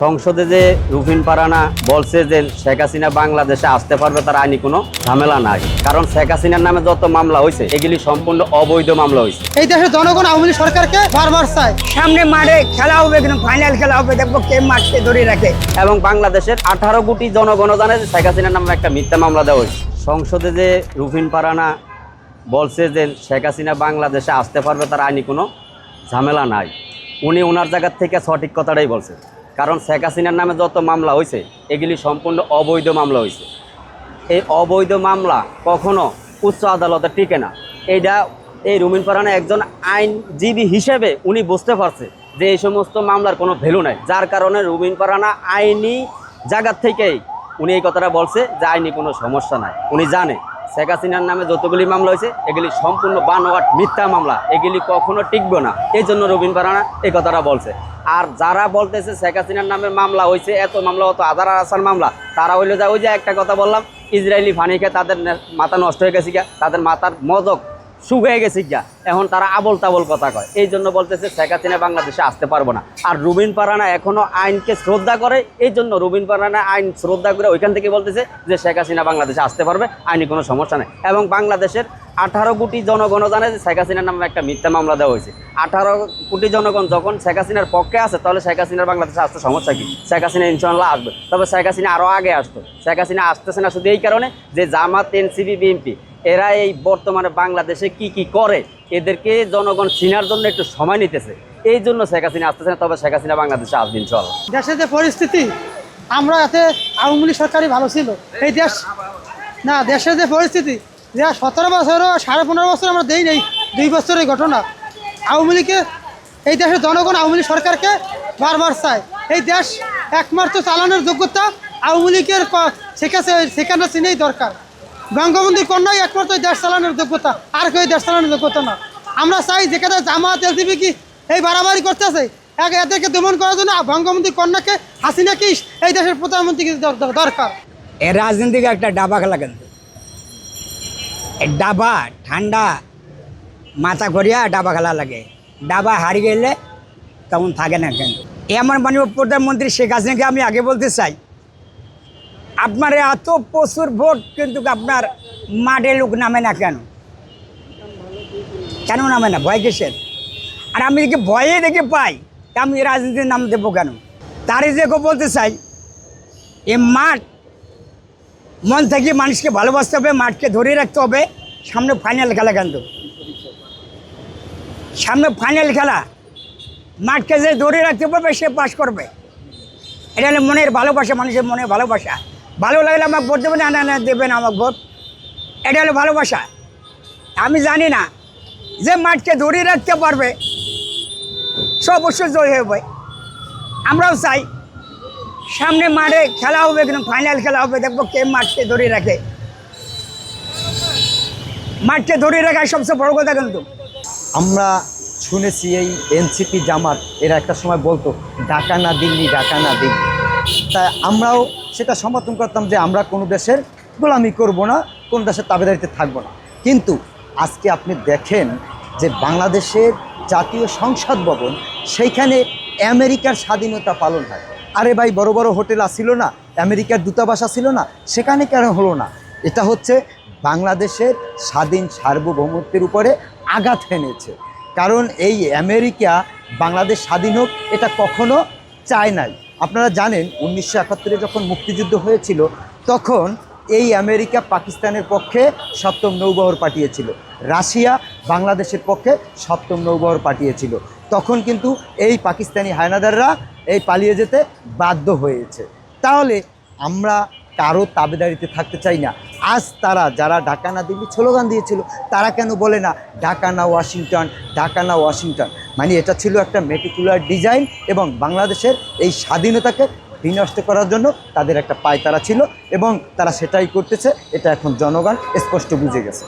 সংসদে যে রুফিন পারানা বলছে যে শেখ হাসিনা বাংলাদেশে আসতে পারবে, তার আইনি কোনো ঝামেলা নাই। কারণ শেখ হাসিনার নামে যত মামলা হয়েছে এগুলি সম্পূর্ণ অবৈধ মামলা হয়েছে। এই দেশের জনগণ আওয়ামী লীগ সরকারকে বারবার চায়। সামনে মাঠে খেলা হবে, কিন্তু ফাইনাল খেলা হবে, দেখবো কে মাঠকে ধরে রাখে। এবং বাংলাদেশের 18 কোটি জনগণ জানে যে শেখ হাসিনার নামে একটা মিথ্যা মামলা দেওয়া হয়েছে। সংসদে যে রুফিন পারানা বলছে যে শেখ হাসিনা বাংলাদেশে আসতে পারবে, তার আইনি কোনো ঝামেলা নাই। উনি ওনার জায়গার থেকে সঠিক কথাটাই বলছে। কারণ শেখ হাসিনার নামে যত মামলা হয়েছে এগুলি সম্পূর্ণ অবৈধ মামলা হয়েছে। এই অবৈধ মামলা কখনো উচ্চ আদালতে টিকে না। এই রুফিন পারানা একজন আইনজীবী হিসেবে উনি বুঝতে পারছে যে এই সমস্ত মামলার কোনো ভ্যালু নাই, যার কারণে রুফিন পারানা আইনি জায়গার থেকেই উনি এই কথাটা বলছে যে আইনি কোনো সমস্যা নাই। উনি জানে শেখ হাসিনার নামে যতগুলি মামলা হয়েছে এগুলি সম্পূর্ণ বানোয়াট মিথ্যা মামলা, এগুলি কখনো টিকবে না। এই জন্য রুফিন পারানা এই কথাটা বলছে। আর যারা বলতেছে শেখ হাসিনার নামে মামলা হয়েছে, এত মামলা, অত হাজার হাজার মামলা, তারা হইলো যে ওই যে একটা কথা বললাম, ইসরায়েলি ফানিকে তাদের মাথা নষ্ট হয়ে গেছে গিয়া, তাদের মাথার মজক শুকিয়ে গেছে গিয়া, এখন তারা আবল তাবল কথা কয়। এই জন্য বলতেছে শেখ হাসিনা বাংলাদেশে আসতে পারবো না। আর রুফিন পারানা এখনো আইনকে শ্রদ্ধা করে, এই জন্য রুফিন পারানা আইন শ্রদ্ধা করে ওইখান থেকে বলতেছে যে শেখ হাসিনা বাংলাদেশে আসতে পারবে, আইনি কোনো সমস্যা নেই। এবং বাংলাদেশের 18 কোটি জনগণ জানে যে শেখ হাসিনার নামে একটা মিথ্যা মামলা দেওয়া হয়েছে। 18 কোটি জনগণ যখন শেখ হাসিনার পক্ষে আছে, তাহলে শেখ হাসিনার বাংলাদেশে আসতে সমস্যা কি? শেখ হাসিনা ইনশাআল্লাহ আসবে। তবে শেখ হাসিনা আরও আগে আসতো। শেখ হাসিনা আসতেছে না শুধু এই কারণে যে জামাত, এনসিপি, বিএনপি এরা এই বর্তমানে বাংলাদেশে কি কি করে এদেরকে জনগণ চিনার জন্য একটু সময় নিতেছে, এই জন্য শেখ হাসিনা আসতেছে না। তবে শেখ হাসিনা বাংলাদেশে আসবে ইনশাআল্লাহ। দেশের যে পরিস্থিতি, আমরা এতে আওয়ামী লীগ সরকারই ভালো ছিল। এই দেশ না, দেশের যে পরিস্থিতি, যে 17 বছরও 15.5 বছর আমরা দেই নেই, 2 বছরের ঘটনা। আওয়ামী লীগকে, এই দেশের জনগণ আওয়ামী লীগ সরকারকে বারবার চায়। এই দেশ একমাত্র চালানোর যোগ্যতা আওয়ামী লীগের সেখানে চিনেই দরকার। বঙ্গবন্ধুর কন্যাই একমাত্র দেশ চালানোর যোগ্যতা, আর কেউ দেশ চালানোর যোগ্যতা না। আমরা চাই যেখানে জামাত, এলজিবি কি এই বাড়াবাড়ি করতেছে, এদেরকে দমন করার জন্য বঙ্গবন্ধুর কন্যাকে, হাসিনাকে এই দেশের প্রধানমন্ত্রী দরকার। এর রাজনীতিকে একটা ডাবা খেলা, কিন্তু ডাবা ঠান্ডা মাথা করিয়া ডাবা খেলা লাগে। ডাবা হারিয়ে গেলে তখন থাকে না। কিন্তু এমন মাননীয় প্রধানমন্ত্রী শেখ হাসিনাকে আমি আগে বলতে চাই, আপনার এত প্রচুর ভোট, কিন্তু আপনার মাঠে লোক নামে না কেন? কেন নামে না? ভয় কিসের? আর আমি দেখে ভয়ে দেখে পাই, আমি রাজনীতির নাম দেবো কেন? তারই যে বলতে চাই, এ মাঠ মন থেকে মানুষকে ভালোবাসতে হবে, মাঠকে ধরে রাখতে হবে। সামনে ফাইনাল খেলা, কিন্তু সামনে ফাইনাল খেলা, মাঠকে যে ধরে রাখতে পারবে সে পাস করবে। এটা হলো মনের ভালোবাসা, মানুষের মনের ভালোবাসা। ভালো লাগলে আমাকে ভোট দেবেন, না না দেবেন আমাকে ভোট, এটা হলো ভালোবাসা। আমি জানি না যে মাঠকে ধরে রাখতে পারবে সে অবশ্যই জয় হবে। আমরাও চাই সামনে মাঠে খেলা হবে, কিন্তু ফাইনাল খেলা হবে, দেখবো কে মাঠকে ধরে রাখে। মাঠকে ধরে রাখা সবচেয়ে বড় কথা। কিন্তু আমরা শুনেছি এই এনসিপি, জামাত এরা একটা সময় বলতো ঢাকা না দিল্লি, ঢাকা না দিল্লি। তাই আমরাও সেটা সমর্থন করতাম যে আমরা কোনো দেশের গোলামি করব না, কোনো দেশের তাবেদারিতে থাকবো না। কিন্তু আজকে আপনি দেখেন যে বাংলাদেশের জাতীয় সংসদ ভবন, সেইখানে আমেরিকার স্বাধীনতা পালন হয়। আরে ভাই, বড় বড় হোটেল আসছিল না, আমেরিকার দূতাবাস আসছিল না, সেখানে কেন হলো না? এটা হচ্ছে বাংলাদেশের স্বাধীন সার্বভৌমত্বের উপরে আঘাত এনেছে। কারণ এই আমেরিকা বাংলাদেশ স্বাধীন হোক এটা কখনো চায় নাই। আপনারা জানেন 1971-এ যখন মুক্তিযুদ্ধ হয়েছিল, তখন এই আমেরিকা পাকিস্তানের পক্ষে 7ম নৌবহর পাঠিয়েছিল, রাশিয়া বাংলাদেশের পক্ষে 7ম নৌবহর পাঠিয়েছিল। তখন কিন্তু এই পাকিস্তানি হায়নাদাররা এই পালিয়ে যেতে বাধ্য হয়েছে। তাহলে আমরা কারো তাবেদারিতে থাকতে চাই না। আজ তারা যারা ঢাকা না দিল্লি স্লোগান দিয়েছিল, তারা কেন বলে না ঢাকা না ওয়াশিংটন, ঢাকা না ওয়াশিংটন? মানে এটা ছিল একটা মেটিকুলার ডিজাইন, এবং বাংলাদেশের এই স্বাধীনতাকে বিনষ্ট করার জন্য তাদের একটা পায়তারা ছিল, এবং তারা সেটাই করতেছে। এটা এখন জনগণ স্পষ্ট বুঝে গেছে।